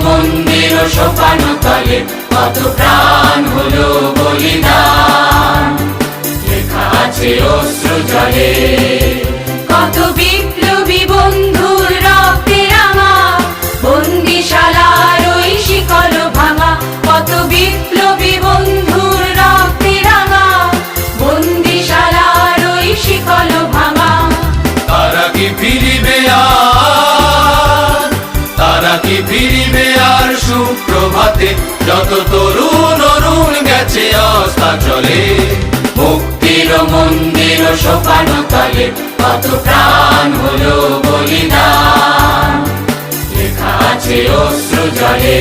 মন্দির সোপানো তলে কত প্রাণ হলো বলিদান, লেখা আছে অশ্রু জলে। কত বিপ্লবী বন্ধুর রক্তে রাঙা বন্দিশালার ওই শিকল ভাঙা, কত বিপ্লবী বন্ধুর রক্তে রাঙা বন্দিশালার ওই শিকল ভাঙা। তারা কি ফিরিবে আর, তারা কি ফিরিবে আর সুপ্রভাতে, যত তরুণ অরুণ গেছে অস্তাচলে। মুক্তির মন্দির সোপানো তলে কত প্রাণ হলো বলিদান, লেখা আছে অশ্রু জলে।